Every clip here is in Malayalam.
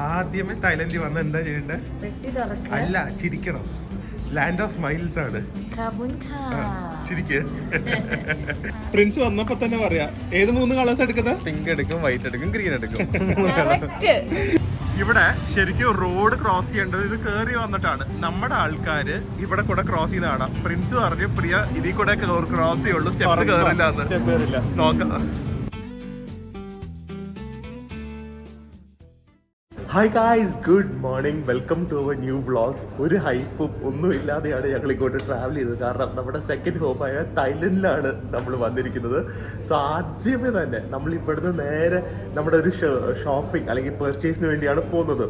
ആദ്യമേ തായ്ലൻഡിൽ വന്ന എന്താ ചെയ്യണ്ടേ? അല്ല, ചിരിക്കണം. ലാൻഡ് ഓഫ് സ്മൈൽസ് ആണ്. ചിരിക്ക്. പ്രിൻസ് വന്നപ്പോ തന്നെ പറയാ, ഏത് 3 കളേഴ്സ് എടുക്കുന്നത്? പിങ്ക് എടുക്കും, വൈറ്റ് എടുക്കും, ഗ്രീൻ എടുക്കും. ഇവിടെ ശരിക്കും റോഡ് ക്രോസ് ചെയ്യേണ്ടത് ഇത് കേറി വന്നിട്ടാണ്. നമ്മുടെ ആൾക്കാര് ഇവിടെ കൂടെ ക്രോസ് ചെയ്താണ്. പ്രിൻസ് പറഞ്ഞു, പ്രിയ ഇതിൽ കൂടെ ക്രോസ് ചെയ്യുള്ളൂ, സ്റ്റെപ്പ് കേറില്ല. നോക്കാം. Hi guys, good morning, welcome to our new vlog. ഒരു ഹൈപ്പും ഒന്നും ഇല്ലാതെയാണ് ഞങ്ങൾ ഇങ്ങോട്ട് ട്രാവൽ ചെയ്തത്. കാരണം നമ്മുടെ സെക്കൻഡ് ഹോമായ തായ്ലൻഡിലാണ് നമ്മൾ വന്നിരിക്കുന്നത്. സോ ആദ്യമേ തന്നെ നമ്മൾ ഇവിടുന്ന് നേരെ നമ്മുടെ ഒരു ഷോപ്പിംഗ് അല്ലെങ്കിൽ പെർച്ചേസിന് വേണ്ടിയാണ് പോകുന്നത്.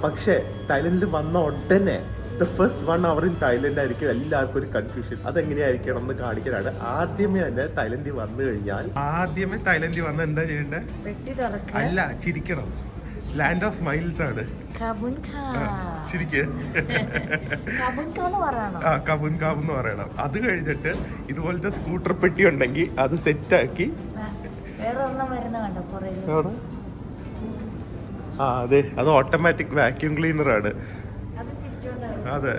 പക്ഷേ തായ്ലൻഡിൽ വന്ന ഉടനെ the first 1 hour in Thailand ആയിരിക്കും എല്ലാവർക്കും ഒരു കൺഫ്യൂഷൻ. അതെങ്ങനെയായിരിക്കണം എന്ന് കാണിക്കാനാണ്. ആദ്യമേ തായ്ലൻഡിൽ വന്നു കഴിഞ്ഞാൽ എന്താ ചെയ്യണ്ടേ? അല്ല, ചിരിക്കണം. ലാൻഡ് ഓഫ് സ്മൈൽസ് ആണ്. ചിരിക്ക്. കബുൻകാവ് എന്ന് പറയണം. അത് കഴിഞ്ഞിട്ട് ഇതുപോലത്തെ സ്കൂട്ടർ പെട്ടി ഉണ്ടെങ്കിൽ അത് സെറ്റാക്കി. അതെ, അത് ഓട്ടോമാറ്റിക് വാക്യൂം ക്ലീനർ ആണ്. അതെ.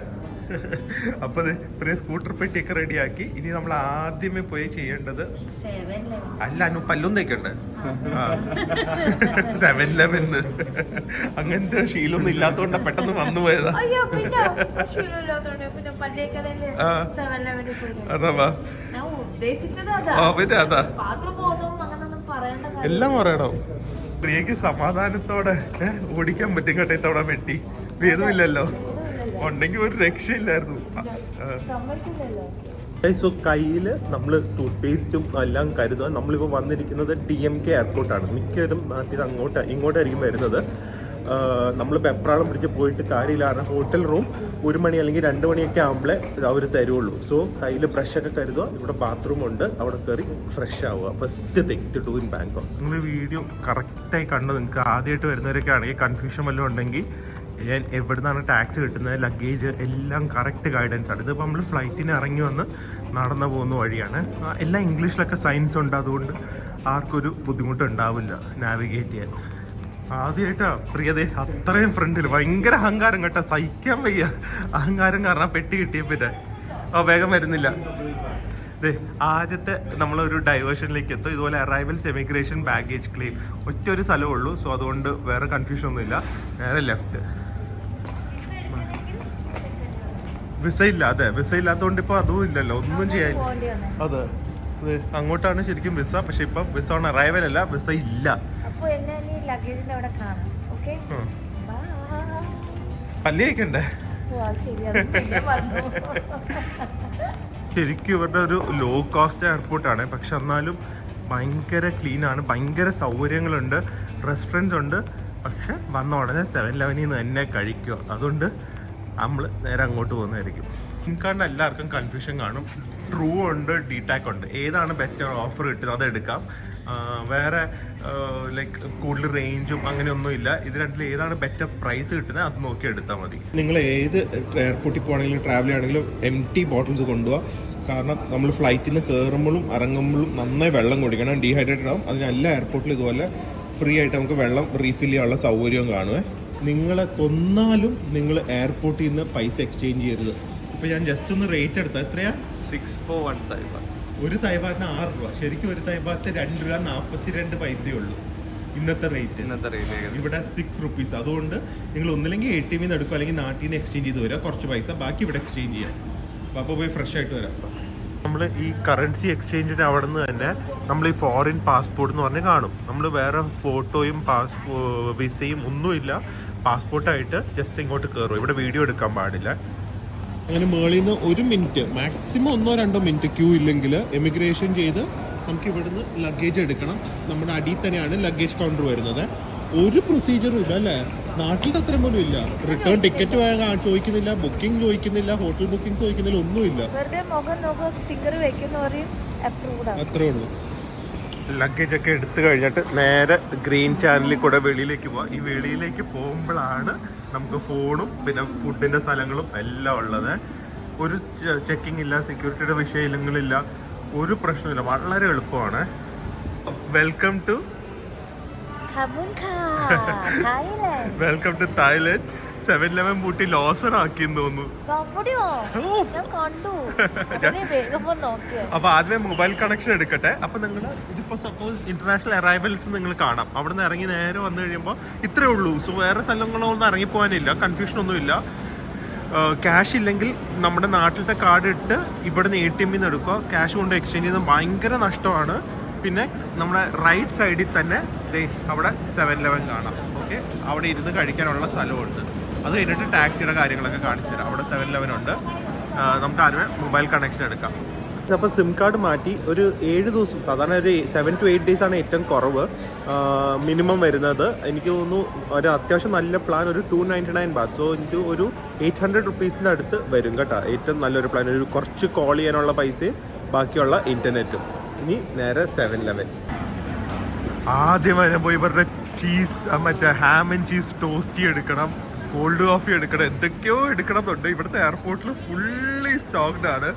അപ്പൊ ഇത്രയും സ്കൂട്ടർ പെട്ടിയൊക്കെ റെഡിയാക്കി. ഇനി നമ്മൾ ആദ്യമേ പോയി ചെയ്യേണ്ടത്, അല്ല പല്ലും തേക്കണ്ടേ? 7-Eleven അങ്ങനത്തെ ശീലമൊന്നും ഇല്ലാത്തോണ്ടാ പെട്ടെന്ന് വന്നു പോയതാ. അതാ അതാ എല്ലാം പറയണോ? പ്രിയക്ക് സമാധാനത്തോടെ ഓടിക്കാൻ പറ്റും കേട്ടോ. ഇത്തവണ വെട്ടി ഭേദമില്ലല്ലോ, ഉണ്ടെങ്കിൽ ഒരു രക്ഷയില്ലായിരുന്നു. സോ കയ്യിൽ നമ്മൾ ടൂത്ത് പേസ്റ്റും എല്ലാം കരുതുക. നമ്മളിപ്പോൾ വന്നിരിക്കുന്നത് DMK എയർപോർട്ടാണ്. മിക്കവരും നാട്ടിൽ ഇങ്ങോട്ടായിരിക്കും വരുന്നത്. നമ്മൾ വെപ്രാളം പിടിച്ച് പോയിട്ട് കാര്യമില്ല. ഹോട്ടൽ റൂം 1 മണി അല്ലെങ്കിൽ 2 മണിയൊക്കെ ആകുമ്പോഴേ അവർ തരുള്ളൂ. സോ കയ്യിൽ ബ്രഷൊക്കെ കരുതുക. ഇവിടെ ബാത്റൂം ഉണ്ട്, അവിടെ കയറി ഫ്രഷ് ആവുക. First thing to do in Bangkok. നിങ്ങൾ വീഡിയോ കറക്റ്റായി കണ്ടു. നിങ്ങൾക്ക് ആദ്യമായിട്ട് വരുന്നവരൊക്കെ ആണെങ്കിൽ കൺഫ്യൂഷൻ വല്ലതും ഉണ്ടെങ്കിൽ, ഞാൻ എവിടെ നിന്നാണ് ടാക്സി കിട്ടുന്നത്, ലഗേജ് എല്ലാം കറക്റ്റ് ഗൈഡൻസ് ആണ്. ഇതിപ്പോൾ നമ്മൾ ഫ്ലൈറ്റിന് ഇറങ്ങി വന്ന് നടന്നു പോകുന്ന വഴിയാണ്. എല്ലാം ഇംഗ്ലീഷിലൊക്കെ സയൻസ് ഉണ്ട്, അതുകൊണ്ട് ആർക്കൊരു ബുദ്ധിമുട്ടുണ്ടാവില്ല നാവിഗേറ്റ് ചെയ്യാൻ. ആദ്യമായിട്ടാണ് പ്രിയതേ അത്രയും ഫ്രണ്ടിൽ. ഭയങ്കര അഹങ്കാരം കേട്ടോ, സഹിക്കാൻ വയ്യ അഹങ്കാരം. കാരണം പെട്ടി കിട്ടിയപ്പറ്റേ വേഗം വരുന്നില്ല. ആദ്യത്തെ നമ്മളൊരു ഡൈവേർഷനിലേക്ക് എത്തും. ഇതുപോലെ അറൈവൽസ്, എമിഗ്രേഷൻ, ബാഗേജ് ക്ലെയിം, ഒറ്റ ഒരു സ്ഥലമേ ഉള്ളൂ. സോ അതുകൊണ്ട് വേറെ കൺഫ്യൂഷൻ ഒന്നുമില്ല. നേരെ ലെഫ്റ്റ്. വിസ ഇല്ല. അതെ, വിസ ഇല്ലാത്തതുകൊണ്ട് ഇപ്പോൾ അതും ഇല്ലല്ലോ, ഒന്നും ചെയ്യാൻ. അതെ, അങ്ങോട്ടാണ് ശരിക്കും വിസ. പക്ഷെ ഇപ്പൊ വിസ ഓൺ അറൈവൽ അല്ല, വിസ ഇല്ല. പല്ലി കഴിക്കണ്ടേ? ശരിക്കും ഇവരുടെ ഒരു ലോ കോസ്റ്റ് എയർപോർട്ടാണ്. പക്ഷെ എന്നാലും ഭയങ്കര ക്ലീനാണ്, ഭയങ്കര സൗകര്യങ്ങളുണ്ട്, റെസ്റ്റോറൻറ്റ്സ് ഉണ്ട്. പക്ഷെ വന്ന ഉടനെ 7-Eleven തന്നെ കഴിക്കുക. അതുകൊണ്ട് നമ്മൾ നേരെ അങ്ങോട്ട് പോകുന്നതായിരിക്കും. ഇൻകാണ്ട് എല്ലാവർക്കും കൺഫ്യൂഷൻ കാണും. ട്രൂ ഉണ്ട്, DTAC ഉണ്ട്. ഏതാണ് ബെറ്റർ ഓഫർ കിട്ടുന്നത് അതെടുക്കാം. വേറെ ലൈക്ക് കൂടുതൽ റേഞ്ചും അങ്ങനെയൊന്നുമില്ല. ഇത് രണ്ടിൽ ഏതാണ് ബെറ്റർ പ്രൈസ് കിട്ടുന്നത് അത് നോക്കി എടുത്താൽ മതി. നിങ്ങൾ ഏത് എയർപോർട്ടിൽ പോകണമെങ്കിലും ട്രാവൽ ചെയ്യണമെങ്കിലും empty ബോട്ടിൽസ് കൊണ്ടുപോകുക. കാരണം നമ്മൾ ഫ്ലൈറ്റിൽ നിന്ന് കയറുമ്പോഴും ഇറങ്ങുമ്പോഴും നന്നായി വെള്ളം കുടിക്കണം, ഡീഹൈഡ്രേറ്റഡ് ആവും. അതിന് എല്ലാ എയർപോർട്ടിലും ഇതുപോലെ ഫ്രീ ആയിട്ട് നമുക്ക് വെള്ളം റീഫിൽ ചെയ്യാനുള്ള സൗകര്യവും കാണുമേ. നിങ്ങളെ കൊന്നാലും നിങ്ങൾ എയർപോർട്ടിൽ നിന്ന് പൈസ എക്സ്ചേഞ്ച് ചെയ്യരുത്. ഇപ്പോൾ ഞാൻ ജസ്റ്റ് ഒന്ന് റേറ്റ് എടുത്താൽ എത്രയാ? 641 തൈബാൻ. ഒരു തൈബാറ്റിന് 6 രൂപ. ശരിക്കും ഒരു തൈബാറ്റ് 2 രൂപ 42 പൈസയേ ഉള്ളൂ ഇന്നത്തെ റേറ്റ്. ഇവിടെ 6 rupees. അതുകൊണ്ട് നിങ്ങൾ ഒന്നില്ലെങ്കിൽ ATM നിന്ന് എടുക്കുക, അല്ലെങ്കിൽ നാട്ടിൽ നിന്ന് എക്സ്ചേഞ്ച് ചെയ്ത് വരിക. കുറച്ച് പൈസ ബാക്കി ഇവിടെ എക്സ്ചേഞ്ച് ചെയ്യാം. അപ്പോൾ പോയി ഫ്രഷ് ആയിട്ട് വരാം. നമ്മൾ ഈ കറൻസി എക്സ്ചേഞ്ചിന് അവിടെ നിന്ന് തന്നെ നമ്മൾ ഈ ഫോറിൻ പാസ്പോർട്ട് എന്ന് പറഞ്ഞ് കാണും. നമ്മൾ വേറെ ഫോട്ടോയും വിസയും ഒന്നുമില്ല, പാസ്പോർട്ടായിട്ട് ജസ്റ്റ് ഇങ്ങോട്ട് കയറും. ഇവിടെ വീഡിയോ എടുക്കാൻ പാടില്ല. അങ്ങനെ മേളിൽ നിന്ന് 1 മിനിറ്റ്, മാക്സിമം 1-2 മിനിറ്റ് ക്യൂ ഇല്ലെങ്കിൽ എമിഗ്രേഷൻ ചെയ്ത് നമുക്ക് ഇവിടുന്ന് ലഗേജ് എടുക്കണം. നമ്മുടെ അടിയിൽ തന്നെയാണ് ലഗേജ് കൗണ്ടർ വരുന്നത്. ഒരു പ്രൊസീജിയറും ഇല്ല അല്ലേ? നാട്ടിൽ അത്രയും പോലും ഇല്ല. റിട്ടേൺ ടിക്കറ്റ് ചോദിക്കുന്നില്ല, ബുക്കിംഗ് ചോദിക്കുന്നില്ല, ഹോട്ടൽ ബുക്കിംഗ് ചോദിക്കുന്നില്ല, ഒന്നുമില്ല. അത്രേ ഉള്ളൂ. ലഗേജ് ഒക്കെ എടുത്തു കഴിഞ്ഞിട്ട് നേരെ ഗ്രീൻ ചാനലിൽ കൂടെ വെളിയിലേക്ക് പോവാം. ഈ വെളിയിലേക്ക് പോകുമ്പോഴാണ് നമുക്ക് ഫോണും പിന്നെ ഫുഡിൻ്റെ സ്ഥലങ്ങളും എല്ലാം ഉള്ളത്. ഒരു ചെക്കിംഗ് ഇല്ല, സെക്യൂരിറ്റിയുടെ വെൽക്കം ടു തായ്ലൻഡ്. 7-Eleven പൂട്ടി ലോസർ ആക്കിയെന്ന് തോന്നുന്നു. അപ്പൊ ആദ്യമേ മൊബൈൽ കണക്ഷൻ എടുക്കട്ടെ. അപ്പൊ നിങ്ങൾ ഇതിപ്പോ സപ്പോസ് ഇന്റർനാഷണൽ അറൈവൽസ് നിങ്ങൾ കാണാം. അവിടെ നിന്ന് ഇറങ്ങി നേരെ വന്നു കഴിയുമ്പോൾ ഇത്രേ ഉള്ളൂ. സോ വേറെ സ്ഥലങ്ങളൊന്നും ഇറങ്ങി പോകാനില്ല, കൺഫ്യൂഷൻ ഒന്നുമില്ല. ക്യാഷ് ഇല്ലെങ്കിൽ നമ്മുടെ നാട്ടിലത്തെ കാർഡ് ഇട്ട് ഇവിടുന്ന് ATM നിന്ന് എടുക്കുക. ക്യാഷ് കൊണ്ട് എക്സ്ചേഞ്ച് ചെയ്യുന്നത് ഭയങ്കര നഷ്ടമാണ്. പിന്നെ നമ്മുടെ റൈറ്റ് സൈഡിൽ തന്നെ അവിടെ 7-Eleven കാണാം. ഓക്കെ, അവിടെ ഇരുന്ന് കഴിക്കാനുള്ള സ്ഥലമുണ്ട്. അത് കഴിഞ്ഞിട്ട് ടാക്സിയുടെ കാര്യങ്ങളൊക്കെ കാണിച്ചു തരാം. അവിടെ 7-Eleven ഉണ്ട്. നമുക്ക് ആദ്യമേ മൊബൈൽ കണക്ഷൻ എടുക്കാം. അപ്പോൾ സിം കാർഡ് മാറ്റി ഒരു 7 ദിവസം, സാധാരണ ഒരു 7 to 8 days ആണ് ഏറ്റവും കുറവ് മിനിമം വരുന്നത്. എനിക്ക് തോന്നുന്നു ഒരു അത്യാവശ്യം നല്ല പ്ലാൻ ഒരു 299 baht. സോ എനിക്ക് ഒരു 800 rupees അടുത്ത് വരും കേട്ടോ. ഏറ്റവും നല്ലൊരു പ്ലാൻ, ഒരു കുറച്ച് കോൾ ചെയ്യാനുള്ള പൈസയും ബാക്കിയുള്ള ഇൻ്റർനെറ്റും. ഇനി നേരെ 7-Eleven. ആദ്യം വരെ പോയി ഇവരുടെ ചീസ്, മറ്റേ ഹാം ആൻഡ് ചീസ് ടോസ്റ്റി എടുക്കണം, കോൾഡ് കോഫി എടുക്കണം, എന്തൊക്കെയോ എടുക്കണം എന്നുണ്ട്. ഇവിടുത്തെ എയർപോർട്ടിൽ ഫുള്ളി സ്റ്റോക്ഡ് ആണ്.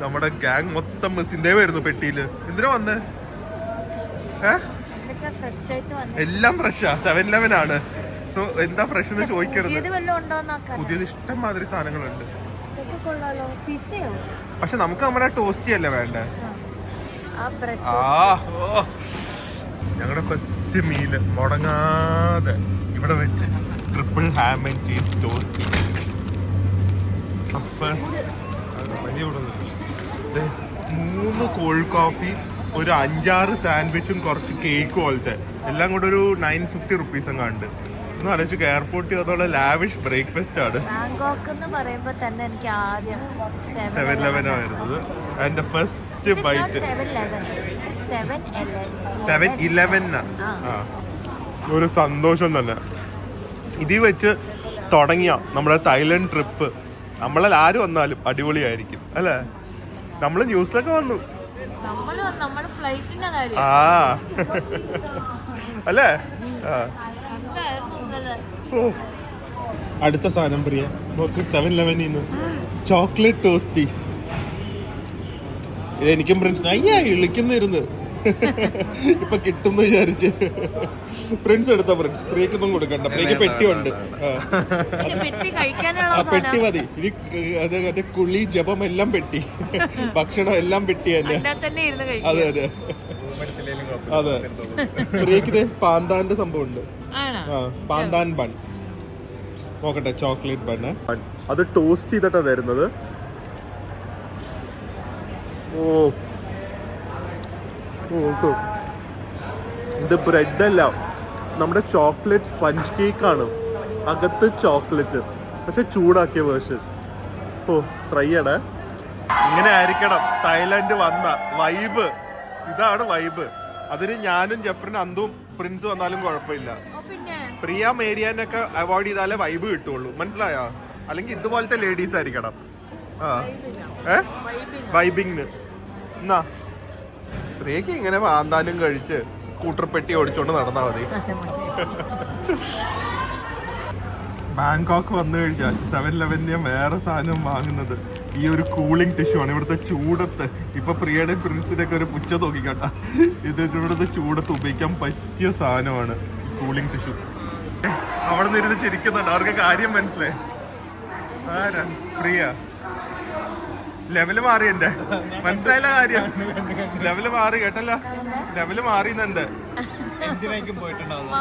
നമ്മുടെ ഗാങ് മൊത്തം മെസ്സിൻ്റെ വരുന്നു പെട്ടിയിൽ. എന്തിനാ വന്ന് എല്ലാം ഫ്രഷാ. 7-Eleven ആണ്. സോ എന്താ ഫ്രഷ് എന്ന് ചോദിക്കരുത്. പുതിയത് ഇഷ്ടം മാതിരി സാധനങ്ങളുണ്ട്. പക്ഷെ നമുക്ക് നമ്മുടെ ടോസ്റ്റി അല്ലേ വേണ്ടേ. ഞങ്ങളുടെ ഫസ്റ്റ് മീല് മുടങ്ങാതെ ഇവിടെ വെച്ച് triple ham and cheese toastie. 3 cold coffee, ഒരു 5-6 സാൻഡ്വിച്ചും കുറച്ച് കേക്ക് പോലത്തെ എല്ലാം കൂടെ ഒരു 950 rupees അങ്ങാണ്ട്. ഒന്ന് ആലോചിച്ചു, എയർപോർട്ടിൽ വന്നുള്ള ലാവിഷ് ബ്രേക്ക്ഫാസ്റ്റ് ആണ്. 7-Eleven വരുന്നത്. അതിന്റെ ഫസ്റ്റ് ബൈറ്റ് 7-Eleven. ഒരു സന്തോഷം തന്നെ. ഇതിൽ വെച്ച് തുടങ്ങിയ നമ്മുടെ തായ്ലൻഡ് ട്രിപ്പ് നമ്മളെ ആര് വന്നാലും അടിപൊളിയായിരിക്കും അല്ലേ. നമ്മള് ന്യൂസിലൊക്കെ വന്നു അല്ലേ. അടുത്ത സാധനം പ്രിയ നോക്ക്, 7-Eleven ചോക്ലേറ്റ് ടോസ്റ്റി. ഇതെനിക്കും പ്രിൻസിന് വിളിക്കുന്നിരുന്ന് ഇപ്പൊ കിട്ടും വിചാരിച്ച് പ്രിൻസ് എടുത്ത. പ്രിൻസ് പ്രിയക്കൊന്നും കൊടുക്കണ്ട, പ്രിയക്ക് പെട്ടിയുണ്ട്. പെട്ടി മതി. ഇനി അത് മറ്റേ കുളി ജപം എല്ലാം പെട്ടി, ഭക്ഷണം എല്ലാം പെട്ടി തന്നെ. അതെ അതെ അതെ. പ്രിയക്ക് പാന്താന്റെ സംഭവം ഉണ്ട്. പാന്താൻ ബൺ നോക്കട്ടെ, ചോക്ലേറ്റ് ബണ്ണ്. അത് ടോസ്റ്റ് ചെയ്തിട്ടാ തരുന്നത്. ഇത് ബ്രെഡ് അല്ല, നമ്മുടെ ചോക്ലേറ്റ് സ്പഞ്ച് കേക്കാണ്. അകത്ത് ചോക്ലേറ്റ്, പക്ഷെ ചൂടാക്കിയ വേർഷൻ. ട്രൈ ചെയ്യണേ. ഇങ്ങനെ ആയിരിക്കണം തായ്ലാൻഡ് വന്ന വൈബ്. ഇതാണ് വൈബ്. അതിന് ഞാനും ജെഫ്രിനും അന്തും പ്രിൻസ് വന്നാലും കുഴപ്പമില്ല. പ്രിയ മേരിയാനൊക്കെ അവോയ്ഡ് ചെയ്താലേ വൈബ് കിട്ടുള്ളൂ, മനസ്സിലായോ? അല്ലെങ്കിൽ ഇതുപോലത്തെ ലേഡീസ് ആയിരിക്കണം. വൈബിങ്. എന്നാ പ്രിയക്ക് ഇങ്ങനെ വാന്താനും കഴിച്ച് സ്കൂട്ടർ പെട്ടി ഓടിച്ചോണ്ട് നടന്നാ മതി. ബാങ്കോക്ക് വന്നു കഴിഞ്ഞാൽ 7-Eleven വേറെ സാധനം വാങ്ങുന്നത് ഈ ഒരു കൂളിംഗ് ടിഷ്യൂ ആണ്. ഇവിടുത്തെ ചൂടത്ത് ഇപ്പൊ പ്രിയയുടെ പ്രിൻസിന്റെ ഒക്കെ ഒരു പുച്ഛ നോക്കിക്കട്ട, ഇത് ഇവിടുത്തെ ചൂടത്ത് ഉപയോഗിക്കാൻ പറ്റിയ സാധനമാണ് കൂളിംഗ് ടിഷ്യൂ. അവിടെ നിന്ന് ഇരുന്ന് ചിരിക്കുന്നുണ്ട്, അവർക്ക് കാര്യം മനസ്സിലായി. ആരാ പ്രിയ? ലെവല് മാറി. എന്റെ മനസ്സിലായില്ല കാര്യം. ലെവല് മാറി കേട്ടല്ല, ലെവല് മാറിയെന്ത്. എന്തിനേക്കും പോയിട്ടുണ്ടാവും.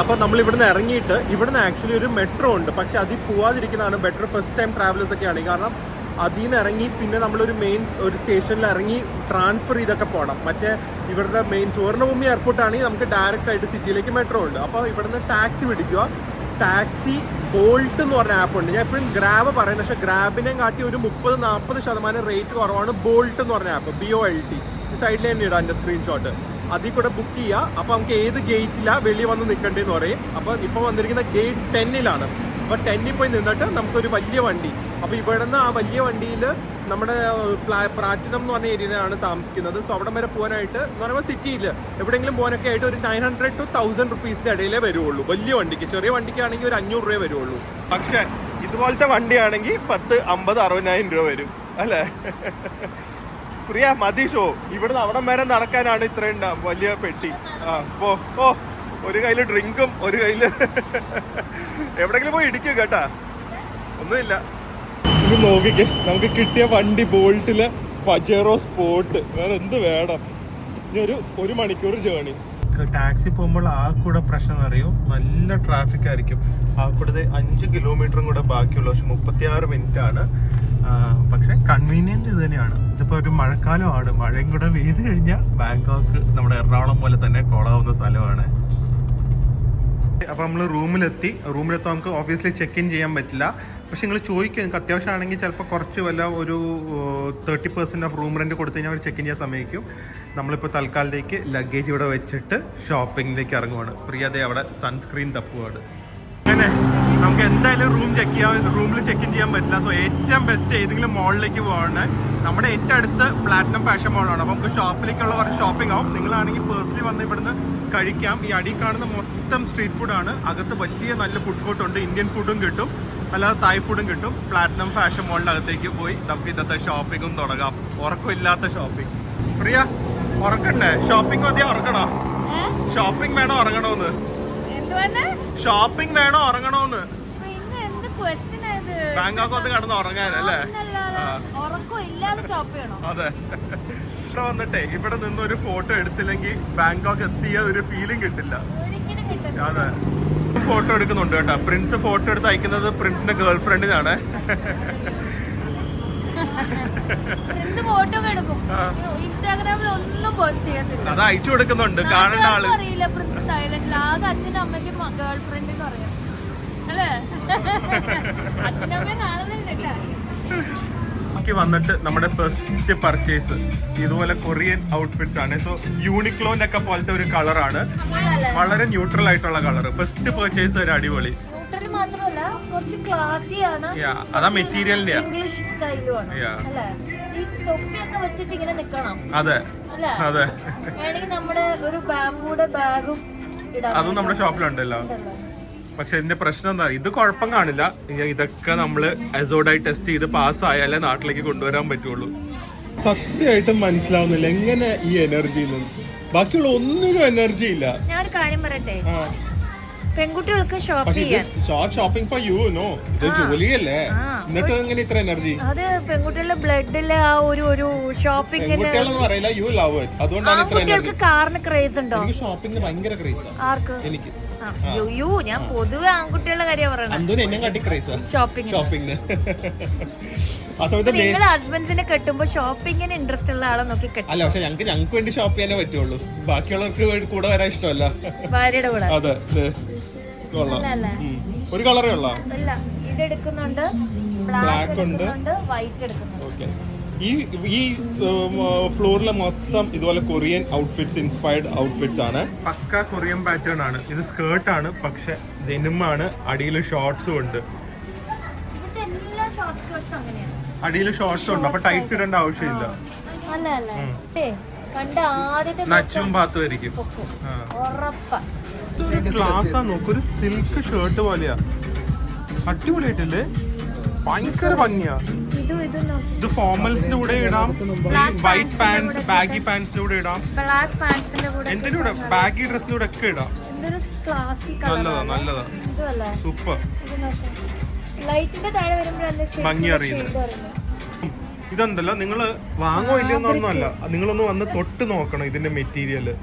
അപ്പൊ നമ്മൾ ഇവിടുന്ന് ഇറങ്ങിയിട്ട് ഇവിടുന്ന് ആക്ച്വലി ഒരു മെട്രോ ഉണ്ട്, പക്ഷെ അതിൽ പോവാതിരിക്കുന്നതാണ് ബെറ്റർ. ഫസ്റ്റ് ടൈം ട്രാവലേഴ്സ് ഒക്കെ ആണ്. കാരണം അതിൽ നിന്ന് ഇറങ്ങി പിന്നെ നമ്മളൊരു മെയിൻ ഒരു സ്റ്റേഷനിൽ ഇറങ്ങി ട്രാൻസ്ഫർ ചെയ്തൊക്കെ പോകണം. മറ്റേ ഇവരുടെ മെയിൻ സുവർണഭൂമി എയർപോർട്ട് ആണെങ്കിൽ നമുക്ക് ഡയറക്റ്റ് ആയിട്ട് സിറ്റിയിലേക്ക് മെട്രോ ഉണ്ട്. അപ്പോൾ ഇവിടുന്ന് ടാക്സി പിടിക്കുക. ടാക്സി ബോൾട്ട് എന്ന് പറഞ്ഞ ആപ്പ് ഉണ്ട്. ഞാൻ എപ്പോഴും ഗ്രാബ് പറയുന്നത്, പക്ഷേ ഗ്രാബിനെ കാട്ടി ഒരു 30-40% റേറ്റ് കുറവാണ് ബോൾട്ട് എന്ന് പറഞ്ഞ ആപ്പ്. BOLT. ഈ സൈഡിൽ തന്നെ ഇടാം എൻ്റെ സ്ക്രീൻഷോട്ട്. അതിൽ കൂടെ ബുക്ക് ചെയ്യുക. അപ്പോൾ നമുക്ക് ഏത് ഗേറ്റിലാണ് വെളിയിൽ വന്ന് നിൽക്കേണ്ടതെന്ന് പറയും. അപ്പോൾ ഇപ്പോൾ വന്നിരിക്കുന്ന ഗേറ്റ് 10-ലാണ്. അപ്പോൾ 10-ൽ പോയി നിന്നിട്ട് നമുക്കൊരു വലിയ വണ്ടി. അപ്പോൾ ഇവിടെ നിന്ന് ആ വലിയ വണ്ടിയിൽ നമ്മുടെ പ്ലാറ്റിനം എന്ന് പറഞ്ഞ ഏരിയയിലാണ് താമസിക്കുന്നത്. സോ അവിടെ വരെ പോകാനായിട്ട് എന്ന് പറയുമ്പോൾ സിറ്റിയിൽ എവിടെയെങ്കിലും പോകാനൊക്കെ ആയിട്ട് ഒരു 900 to 1000 rupees ഇടയിലേ വരുള്ളൂ വലിയ വണ്ടിക്ക്. ചെറിയ വണ്ടിക്കാണെങ്കിൽ ഒരു 500 രൂപ വരുള്ളൂ. പക്ഷേ ഇതുപോലത്തെ വണ്ടിയാണെങ്കിൽ 10, 50, 60,000 രൂപ വരും അല്ലേ. പ്രിയ മതി ഷോ. ഇവിടുന്ന് അവിടം വരെ നടക്കാനാണ് ഇത്രയും വലിയ പെട്ടി. ആ പോ ഓ, ഒരു കയ്യില് ഡ്രിങ്കും ഒരു കയ്യില് എവിടെങ്കിലും പോയി ഇടിക്കും കേട്ടാ, ഒന്നുമില്ല. ഇത് നോക്കിക്കേ, നമുക്ക് കിട്ടിയ വണ്ടി ബോൾട്ടിലെ പജേറോ സ്പോർട്ട്. വേറെ എന്ത് വേണം? ഇനി ഒരു മണിക്കൂർ ജേണി. ടാക്സി പോകുമ്പോൾ ആ കൂടെ പ്രശ്നം അറിയോ, നല്ല ട്രാഫിക് ആയിരിക്കും. ആ കൂടെ 5 കിലോമീറ്ററും കൂടെ ബാക്കിയുള്ളൂ, പക്ഷെ 36 മിനിറ്റ് ആണ്. പക്ഷെ കൺവീനിയന്റ് ഇത് തന്നെയാണ്. ഇതിപ്പോ ഒരു മഴക്കാലമാണ്, മഴയും കൂടെ പെയ്ത് കഴിഞ്ഞാൽ ബാങ്കോക്ക് നമ്മുടെ എറണാകുളം പോലെ തന്നെ കൊളാവുന്ന സ്ഥലമാണ്. അപ്പോൾ നമ്മൾ റൂമിലെത്താൻ നമുക്ക് ഓബിയസ്ലി ചെക്ക് ഇൻ ചെയ്യാൻ പറ്റില്ല. പക്ഷെ നിങ്ങൾ ചോദിക്കുക, നിങ്ങൾക്ക് അത്യാവശ്യമാണെങ്കിൽ ചിലപ്പോൾ കുറച്ച് വല്ല ഒരു 30% ഓഫ് റൂം റെൻറ്റ് കൊടുത്തു കഴിഞ്ഞാൽ അവർ ചെക്ക് ഇൻ ചെയ്യാൻ സമയക്കും. നമ്മളിപ്പോൾ തൽക്കാലത്തേക്ക് ലഗേജ് ഇവിടെ വെച്ചിട്ട് ഷോപ്പിങ്ങിലേക്ക് ഇറങ്ങുവാണ്. പ്രിയതേ അവിടെ സൺസ്ക്രീൻ തപ്പുവാണ്. അങ്ങനെ നമുക്ക് എന്തായാലും റൂമിൽ ചെക്ക് ഇൻ ചെയ്യാൻ പറ്റില്ല. സോ ഏറ്റവും ബെസ്റ്റ് ഏതെങ്കിലും മോളിലേക്ക് പോവാണ്. നമ്മുടെ ഏറ്റവും അടുത്ത് പ്ലാറ്റിനം ഫാഷൻ മോളാണ്. അപ്പോൾ നമുക്ക് ഷോപ്പിലേക്കുള്ള കുറച്ച് ഷോപ്പിംഗ് ആവും. നിങ്ങളാണെങ്കിൽ പേഴ്സണലി വന്ന് ഇവിടുന്ന് കഴിക്കാം. ഈ അടി കാണുന്ന മൊത്തം സ്ട്രീറ്റ് ഫുഡാണ്. അകത്ത് വലിയ നല്ല ഫുഡ് കോർട്ട് ഉണ്ട്. ഇന്ത്യൻ ഫുഡും കിട്ടും, അല്ലാതെ തായ് ഫുഡും കിട്ടും. പ്ലാറ്റിനം ഫാഷൻ മോളിൻ്റെ അകത്തേക്ക് പോയി നമുക്ക് ഇന്നത്തെ ഷോപ്പിങ്ങും തുടങ്ങാം. ഉറക്കമില്ലാത്ത ഷോപ്പിംഗ്. പ്രിയ ഉറക്കണ്ടേ? ഷോപ്പിംഗ് മതിയാ ഉറങ്ങണോ? ഷോപ്പിംഗ് വേണോ ഉറങ്ങണോന്ന്? ഷോപ്പിംഗ് വേണോ ഉറങ്ങണോന്ന്? ബാങ്കോക്ക് കടന്ന് ഉറങ്ങാനല്ലേ? അതെ. ഇവിടെ വന്നിട്ടേ ഇവിടെ നിന്നൊരു ഫോട്ടോ എടുത്തില്ലെങ്കിൽ ബാങ്കോക്ക് എത്തിയ ഒരു ഫീലിംഗ് കിട്ടില്ല. അതെ, ഫോട്ടോ എടുക്കുന്നുണ്ട് കേട്ടോ. പ്രിൻസ് ഫോട്ടോ എടുത്ത് അയക്കുന്നത് പ്രിൻസിന്റെ ഗേൾ ഫ്രണ്ടിനാണ്. അത് അയച്ചു കൊടുക്കുന്നുണ്ട്, കാണേണ്ട ആള്. വന്നിട്ട് നമ്മുടെ ഫസ്റ്റ് പർച്ചേസ് ഇതുപോലെ കൊറിയൻ ഔട്ട്ഫിറ്റ്സ് ആണ്. സോ യൂണിക്ലോന്റെ ഒക്കെ പോലത്തെ ഒരു കളറാണ്, വളരെ ന്യൂട്രൽ ആയിട്ടുള്ള കളർ. ഫസ്റ്റ് പർച്ചേസ് ഒരു അടിപൊളി. അതാ മെറ്റീരിയലിന്റെ അതെ അതെ, അതും നമ്മുടെ ഷോപ്പിലുണ്ടല്ലോ. പക്ഷെ ഇതിന്റെ പ്രശ്നം എന്താ, ഇത് കുഴപ്പം കാണില്ല. ഇതൊക്കെ നമ്മള് അസോഡായി ടെസ്റ്റ് ചെയ്ത് പാസ് ആയാലേ നാട്ടിലേക്ക് കൊണ്ടുവരാൻ പറ്റുള്ളൂ. സത്യമായിട്ടും മനസ്സിലാവുന്നില്ല എങ്ങനെ ഈ എനർജി, ബാക്കിയുള്ള ഒന്നിനും എനർജി ഇല്ല. ഞാൻ ഒരു കാര്യം പറയട്ടെ, പെൺകുട്ടികൾക്ക് ഷോപ്പിംഗ് ഫോർ യു നോ, ഇത് ജോലിയല്ലേ, എന്നിട്ട് എങ്ങനെ ഇത്ര എനർജി? അത് പെൺകുട്ടികളുടെ ബ്ലഡിലെ ആ ഒരു ഷോപ്പിംഗ്. പറയില്ല, യു ലവ് ഇറ്റ്, അതുകൊണ്ടാണ് ഇത്ര എനർജി. കാറിന് ക്രേസ് ഉണ്ടോ? എനിക്ക് ഷോപ്പിംഗ് ഭയങ്കര ക്രേസ്. ആർക്ക്? എനിക്ക്. ഞാൻ പൊതുവെ ആൺകുട്ടികളുടെ കാര്യം പറയണത്. ഷോപ്പിംഗ്. നിങ്ങൾ ഹസ്ബൻഡ്സിനെ കെട്ടുമ്പോ ഷോപ്പിങ്ങിന് ഇൻട്രസ്റ്റ് ഉള്ള ആളെ നോക്കി കെട്ടും. അല്ല, പക്ഷെ ഞങ്ങൾക്ക് വേണ്ടി ഷോപ്പ് ചെയ്യാനേ പറ്റുള്ളൂ, ബാക്കിയുള്ളവർക്ക് കൂടെ വരാൻ ഇഷ്ടമല്ല. ഭാര്യയുടെ കൂടെ. അതെ, ഒരു കളറേ ഉള്ള. ഇത് എടുക്കുന്നുണ്ട്, ബ്ലാക്ക് ഉണ്ട്, വൈറ്റ് എടുക്കുന്നുണ്ട്. ഓക്കെ. ഈ ഫ്ലോറിലെ മൊത്തം ഇതുപോലെ കൊറിയൻ ഔട്ട്ഫിറ്റ്സ്, ഇൻസ്പയർഡ് ഔട്ട്ഫിറ്റ്സ് ആണ്. പക്ക കൊറിയൻ പാറ്റേൺ ആണ്. ഇത് സ്കേർട്ടാണ്, പക്ഷെ ഡെനിമാണ്. അടിയിൽ ഷോർട്സും ഉണ്ട്. അടിയിൽ ഷോർട്സും ഉണ്ട്, അപ്പൊ ടൈറ്റ്സ് ഇടേണ്ട ആവശ്യമില്ല. നച്ചും പാത്തും ആയിരിക്കും. ഗ്ലാസ് ആ നോക്ക്, ഒരു സിൽക്ക് ഷർട്ട് പോലെയാ. അടിപൊളിയായിട്ടില്ലേ? ഭയങ്കര ഭംഗിയാ. ഇത് ഫോർമൽസിന്റെ കൂടെ ഇടാം, വൈറ്റ് പാൻസ്, ബാഗി പാൻസിന്റെ കൂടെ ഇടാം, എന്തിന്റെ കൂടെ, ബാഗി ഡ്രസ്സിന്റെ കൂടെ ഒക്കെ ഇടാം. നല്ലതാ സൂപ്പർ. ഭംഗി അറിയില്ല. ഇതെന്തല്ലോ, നിങ്ങള് വാങ്ങോ ഇല്ലെന്നൊന്നുമല്ല, നിങ്ങളൊന്ന് വന്ന് തൊട്ട് നോക്കണം ഇതിന്റെ മെറ്റീരിയല്.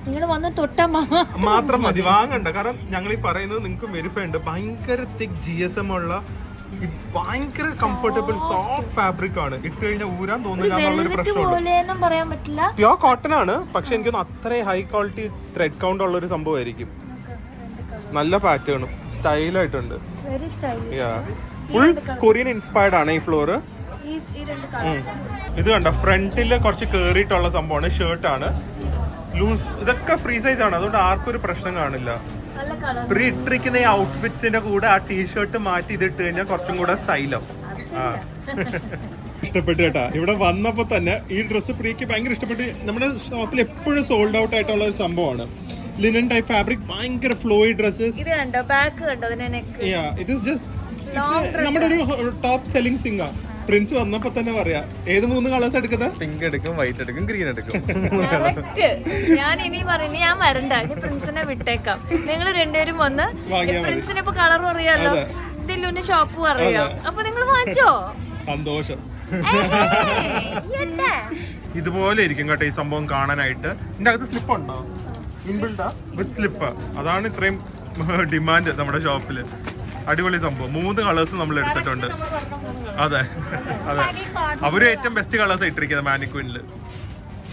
മാത്രം മതി, വാങ്ങണ്ട. കാരണം ഞങ്ങൾ ഈ പറയുന്നത് നിങ്ങൾക്ക് വെരിഫൈ ഉണ്ട്. ഭയങ്കര തിക് GSM ഉള്ള ഭയങ്കര കംഫർട്ടബിൾ സോഫ്റ്റ് ഫാബ്രിക് ആണ്. ഇട്ട് കഴിഞ്ഞാൽ ഊരാൻ തോന്നില്ല എന്നുള്ളൊരു പ്രശ്നമുണ്ട്. പ്യോർ കോട്ടൺ ആണ്, പക്ഷെ എനിക്കൊന്ന് അത്രയും ഹൈ ക്വാളിറ്റി ത്രെഡ് കൗണ്ട് ഉള്ള ഒരു സംഭവമായിരിക്കും. നല്ല പാറ്റേണും സ്റ്റൈലായിട്ടുണ്ട്. ഫുൾ കൊറിയൻ ഇൻസ്പയർഡ് ആണ് ഈ ഫ്ലോറ്. ഇത് കണ്ട, ഫ്രണ്ടില് കുറച്ച് കേറിയിട്ടുള്ള സംഭവമാണ്. ഷർട്ടാണ്, ലൂസ്. ഇതൊക്കെ ഫ്രീ സൈസ് ആണ്, അതുകൊണ്ട് ആർക്കും ഒരു പ്രശ്നം കാണില്ല. പ്രീ ഇട്ടിരിക്കുന്ന ഈ ഔട്ട്ഫിറ്റ്സിന്റെ കൂടെ ആ ടീഷർട്ട് മാറ്റി ഇതിട്ട് കഴിഞ്ഞാൽ കുറച്ചും കൂടെ സ്റ്റൈലാവും. ഇഷ്ടപ്പെട്ടു കേട്ടാ. ഇവിടെ വന്നപ്പോ തന്നെ ഈ ഡ്രസ്സ് പ്രീക്ക് ഭയങ്കര ഇഷ്ടപ്പെട്ടു. നമ്മുടെ ഷോപ്പിൽ എപ്പോഴും സോൾഡ് ഔട്ട് ആയിട്ടുള്ള ഒരു സംഭവമാണ്. ലിനൻ ടൈപ്പ് ഫാബ്രിക്, ഭയങ്കര ഫ്ലോയി ഡ്രസ്സസ്. ഇത് കണ്ടോ, ബാക്ക് കണ്ടോ, ഇറ്റ് ഈസ് ജസ്റ്റ് നമ്മുടെ ഒരു ടോപ്പ് സെല്ലിംഗ് സിംഗാ. പ്രിൻസ് വന്നപ്പോ തന്നെ പറയാ ഏത് 3 കളേഴ്സ് എടുക്കുന്നത്? പിങ്ക് എടുക്കും, വൈറ്റ് എടുക്കും, ഗ്രീൻ എടുക്കും. കറക്റ്റ്. ഞാൻ ഇനി പറയുന്നത് ഞാൻ വരണ്ട, ഞാൻ പ്രിൻസിനെ വിട്ടേക്കാം. നിങ്ങൾ രണ്ടുപേരും വന്ന് പ്രിൻസിന് ഇപ്പൊ കളർ അറിയാലോ, ദില്ലുവിന് ഷോപ്പ് അറിയാം, അപ്പൊ നിങ്ങൾ വാങ്ങിച്ചോ. സന്തോഷം. ഇതുപോലെ ഇരിക്കും കേട്ടോ ഈ സംഭവം കാണാനായിട്ട്. ഇതിന്റെ അകത്ത് സ്ലിപ്പ് ഉണ്ടോ? ഇൻബിൽഡാ വിത്ത് സ്ലിപ്പ്. അതാണ് ഇത്രയും ഡിമാൻഡ് നമ്മുടെ ഷോപ്പില്. അടിപൊളി സംഭവം. 3 കളേഴ്സ് നമ്മൾ എടുത്തിട്ടുണ്ട്. അതെ അതെ, അവര് ഏറ്റവും ബെസ്റ്റ് കളേഴ്സ് ഇട്ടിരിക്കുന്നത് മാനിക്വിനില്.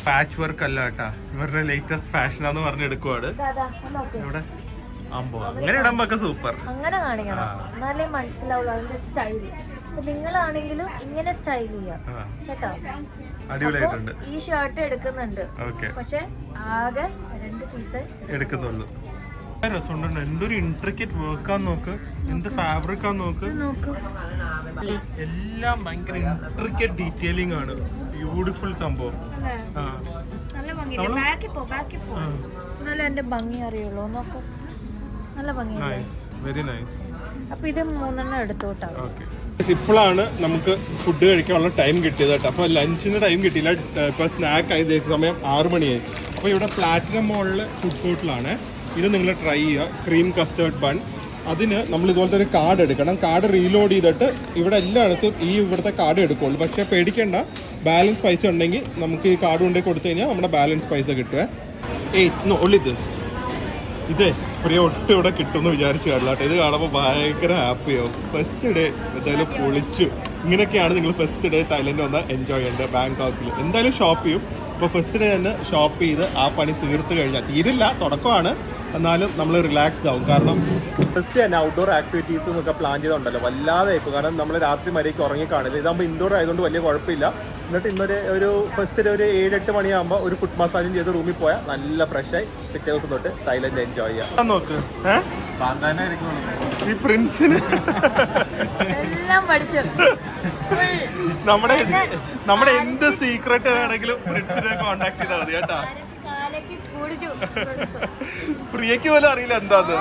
പാച്ച് വർക്ക് അല്ല കേട്ടാ, ഇവരുടെ ലേറ്റസ്റ്റ് ഫാഷനാന്ന് പറഞ്ഞ് എടുക്കുവാണ് ഇവിടെ. അമ്പോ അങ്ങനെ ഇടുമ്പോ ഒക്കെ സൂപ്പർ. അങ്ങനെ കാണിക്കണം, എന്നാലേ മനസ്സിലാവുള്ളൂ അതിന്റെ സ്റ്റൈല്. നിങ്ങളാണെങ്കിലും ഇങ്ങനെ സ്റ്റൈൽ ചെയ്യാം കേട്ടോ. അടിപൊളിയായിട്ടുണ്ട്. ഈ ഷർട്ട് എടുക്കുന്നുണ്ട്, പക്ഷെ ആകെ 2 പീസ് എടുക്കുന്നുള്ളൂ. രസമുണ്ട്. എന്തൊരു ഇൻട്രിക്കറ്റ് വർക്കാന്ന് നോക്ക്, എന്ത് ഫാബ്രിക് ആന്ന് നോക്ക്. എല്ലാം ഭയങ്കര ഇൻട്രിക്കറ്റ് ഡീറ്റെയിലിംഗ് ആണ്. ബ്യൂട്ടിഫുൾ സംഭവം. നല്ല ഭംഗിയില്ല. ബാക്കി പോ നല്ല എന്റെ ഭംഗി അറിയുള്ളൂ. നോക്ക്, നല്ല ഭംഗിയില്ല. Very nice. അപ്പൊ ഇത് 3 എടുത്തോട്ടാ. ഇപ്പോഴാണ് നമുക്ക് ഫുഡ് കഴിക്കാനുള്ള ടൈം കിട്ടിയത് കേട്ടോ. അപ്പോൾ ലഞ്ചിന് ടൈം കിട്ടിയില്ല. ഇപ്പോൾ സ്നാക്ക് ആയി സമയം 6 മണിയായി. അപ്പോൾ ഇവിടെ പ്ലാറ്റിനം മോളിൽ ഫുഡ് കോർട്ടിലാണ്. ഇത് നിങ്ങൾ ട്രൈ ചെയ്യുക, ക്രീം കസ്റ്റേർഡ് ബൺ. അതിന് നമ്മൾ ഇതുപോലത്തെ ഒരു കാർഡ് എടുക്കണം. കാർഡ് റീലോഡ് ചെയ്തിട്ട് ഇവിടെ എല്ലായിടത്തും ഇവിടുത്തെ കാർഡ് എടുക്കുള്ളൂ. പക്ഷേ പേടിക്കേണ്ട, ബാലൻസ് പൈസ ഉണ്ടെങ്കിൽ നമുക്ക് ഈ കാർഡ് കൊണ്ടേ കൊടുത്തു കഴിഞ്ഞാൽ നമ്മുടെ ബാലൻസ് പൈസ കിട്ടുക. Only this. ഇതേ പ്രിയ ഒട്ടും ഇവിടെ കിട്ടുമെന്ന് വിചാരിച്ചു കാണില്ല കേട്ടോ. ഇത് കാണുമ്പോൾ ഭയങ്കര ഹാപ്പിയാവും. ഫസ്റ്റ് ഡേ എന്തായാലും പൊളിച്ചു. ഇങ്ങനെയൊക്കെയാണ് നിങ്ങൾ ഫസ്റ്റ് ഡേ തായ്ലൻഡ് വന്നാൽ എൻജോയ് ചെയ്യേണ്ടത്. ബാങ്കോക്കിൽ എന്തായാലും ഷോപ്പ് ചെയ്യും. അപ്പോൾ ഫസ്റ്റ് ഡേ തന്നെ ഷോപ്പ് ചെയ്ത് ആ പണി തീർത്ത് കഴിഞ്ഞാൽ, തീരില്ല, തുടക്കമാണ്, എന്നാലും നമ്മൾ റിലാക്സ്ഡ് ആവും. കാരണം ഫസ്റ്റ് തന്നെ ഔട്ട്ഡോർ ആക്ടിവിറ്റീസ് എന്നൊക്കെ പ്ലാൻ ചെയ്തുണ്ടല്ലോ വല്ലാതെ ഇപ്പോൾ. കാരണം നമ്മൾ രാത്രി മര്യാദയ്ക്ക് ഉറങ്ങി കാണില്ല. ഇതാകുമ്പോൾ ഇൻഡോർ ആയതുകൊണ്ട് വലിയ കുഴപ്പമില്ല. എന്നിട്ട് ഇന്നൊരു ഫസ്റ്റ് ഒരു 7-8 മണിയാകുമ്പോൾ ഒരു ഫുഡ് മസാജും ചെയ്ത് റൂമിൽ പോയാൽ നല്ല ഫ്രഷായി പിറ്റേ ദിവസം തൊട്ട് തായ്ലൻഡ് എൻജോയ് ചെയ്യാം. നോക്ക് ഈ പ്രിൻസിന് എല്ലാം പഠിച്ചു. നമ്മുടെ എന്ത് സീക്രട്ട് വേണമെങ്കിലും പ്രിൻസിനെ കോണ്ടാക്ട് ചെയ്താൽ മതി കേട്ടാ. പ്രിയക്ക് പോലും അറിയില്ല എന്താന്ന്.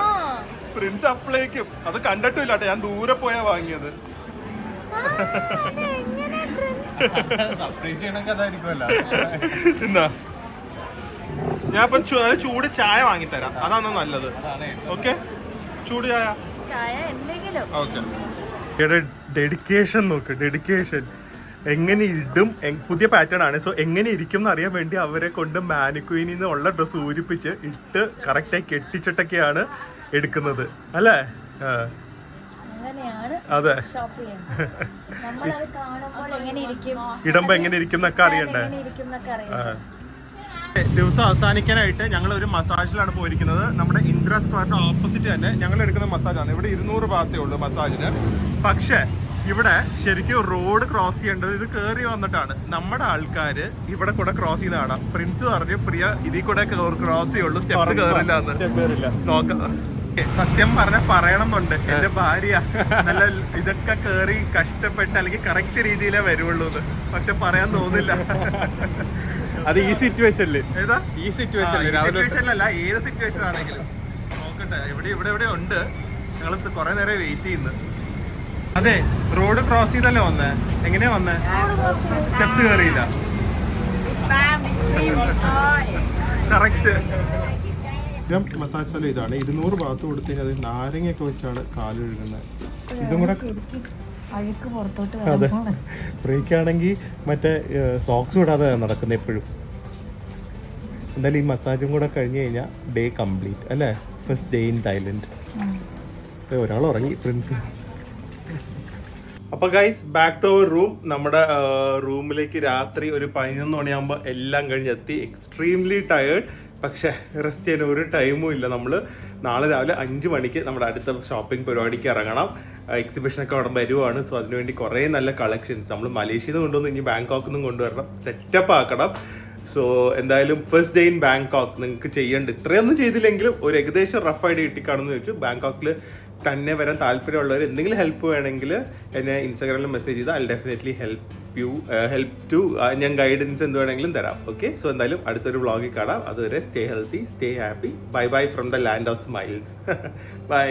പ്രിൻസ് അപ്ലൈക്കും അത് കണ്ടിട്ടില്ല കേട്ടോ. ഞാൻ ദൂരെ പോയാ വാങ്ങിയത്. സർപ്രൈസ് ചെയ്യണമെങ്കിൽ അതായിരിക്കുമല്ലോ. എന്നാ ഞാൻ ഇപ്പൊ ചൂട് ചായ വാങ്ങിത്തരാം, അതാണ് നല്ലത്. ഓക്കെ, ചൂട് ചായ. ഓക്കെ. ഡെഡിക്കേഷൻ നോക്ക്, ഡെഡിക്കേഷൻ. എങ്ങനെ ഇടും, പുതിയ പാറ്റേൺ ആണ്. സോ എങ്ങനെ ഇരിക്കും എന്ന് അറിയാൻ വേണ്ടി അവരെ കൊണ്ട് മാനിക്വീനിൽ നിന്ന് ഉള്ള ഡ്രസ്സ് ഊരിപ്പിച്ച് ഇട്ട് കറക്റ്റായി കെട്ടിച്ചിട്ടൊക്കെയാണ് എടുക്കുന്നത് അല്ലേ? അതെ, ഇടുമ്പോ എങ്ങനെ ഇരിക്കും എന്നൊക്കെ അറിയണ്ടേ. ദിവസം അവസാനിക്കാനായിട്ട് ഞങ്ങൾ ഒരു മസാജിലാണ് പോയിരിക്കുന്നത്. നമ്മുടെ ഇന്ദ്ര സ്ക്വയറിന്റെ ഓപ്പോസിറ്റ് തന്നെ ഞങ്ങൾ എടുക്കുന്ന മസാജാണ്. ഇവിടെ 200 ഭാഗത്തേ ഉള്ളൂ മസാജിന്. പക്ഷേ ഇവിടെ ശരിക്കും റോഡ് ക്രോസ് ചെയ്യേണ്ടത് ഇത് കയറി വന്നിട്ടാണ്. നമ്മുടെ ആൾക്കാര് ഇവിടെ കൂടെ ക്രോസ് ചെയ്ത് കാണാം. പ്രിൻസ് പറഞ്ഞു പ്രിയ ഇതിൽ കൂടെ ക്രോസ് ചെയ്യുള്ളൂ, സ്റ്റെപ്സ് കയറില്ല എന്ന്. നോക്കാം, സത്യം പറയണം എന്നുണ്ട്. എന്റെ ഭാര്യ നല്ല ഇതൊക്കെ കേറി കഷ്ടപ്പെട്ട് അല്ലെങ്കിൽ കറക്റ്റ് രീതിയിലേ വരുള്ളൂ എന്ന്. പക്ഷെ പറയാൻ തോന്നില്ല. അത് ഈ സിറ്റുവേഷനില്, ഏതാ ഈ സിറ്റുവേഷനിലല്ല, ഏത് സിറ്റുവേഷൻ ആണെങ്കിലും നോക്കട്ടെ. ഇവിടെ ഉണ്ട്. ഞങ്ങൾ കുറെ നേരം വെയിറ്റ് ചെയ്യുന്നു. അതെ, റോഡ് ക്രോസ് ചെയ്തല്ലേ വന്നേ? എങ്ങനെയാ വന്നേ? സ്റ്റെപ്സ് കയറിയില്ല. കറക്റ്റ്. മസാജ് സ്ഥലം ഇതാണ്. 200 ഭാഗത്ത് കൊടുത്തു കഴിഞ്ഞാൽ അത് നാരങ്ങയൊക്കെ വെച്ചാണ് കാല് കഴുകുന്നത്. ഇതും കൂടെ അതെ. ബ്രേക്കാണെങ്കിൽ മറ്റേ സോക്സ് ഇടാതെ നടക്കുന്നത് എപ്പോഴും. എന്തായാലും ഈ മസാജും കൂടെ കഴിഞ്ഞ് കഴിഞ്ഞാൽ ഡേ കംപ്ലീറ്റ് അല്ലേ? First day in Thailand. ഒരാൾ ഉറങ്ങി, പ്രിൻസ്. അപ്പോൾ guys, back to our room. നമ്മുടെ റൂമിലേക്ക് രാത്രി ഒരു 11 മണിയാകുമ്പോൾ എല്ലാം കഴിഞ്ഞെത്തി. Extremely tired. പക്ഷേ റെസ്റ്റ് ചെയ്യാൻ ഒരു ടൈമും ഇല്ല. നമ്മൾ നാളെ രാവിലെ 5 മണിക്ക് നമ്മുടെ അടുത്ത ഷോപ്പിംഗ് പരിപാടിക്ക് ഇറങ്ങണം. എക്സിബിഷനൊക്കെ അവിടെ വരുവാണ്. സോ അതിനുവേണ്ടി കുറേ നല്ല കളക്ഷൻസ് നമ്മൾ മലേഷ്യയിൽ നിന്ന് കൊണ്ടുവന്ന് ഇനി ബാങ്കോക്കിൽ നിന്നും കൊണ്ടുവരണം, സെറ്റപ്പ് ആക്കണം. സോ എന്തായാലും ഫസ്റ്റ് ഡേ ഇൻ ബാങ്കോക്ക് നിങ്ങൾക്ക് ചെയ്യേണ്ട ഇത്രയൊന്നും ചെയ്തില്ലെങ്കിലും ഒരു ഏകദേശം റഫ് ഐഡിയ കിട്ടിക്കാണെന്ന് ചോദിച്ചു. ബാങ്കോക്കിൽ തന്നെ വരാൻ താല്പര്യമുള്ളവർ എന്തെങ്കിലും ഹെൽപ്പ് വേണമെങ്കിൽ എന്നെ ഇൻസ്റ്റാഗ്രാമിൽ മെസ്സേജ് ചെയ്താൽ ഐ ഡെഫിനറ്റ്ലി ഹെൽപ്പ് ടു ഞാൻ ഗൈഡൻസ് എന്ത് വേണമെങ്കിലും തരാം. ഓക്കെ, സോ എന്തായാലും അടുത്തൊരു വ്ളോഗിൽ കാണാം. അതുവരെ stay healthy, stay happy. Bye bye from the land of smiles. By.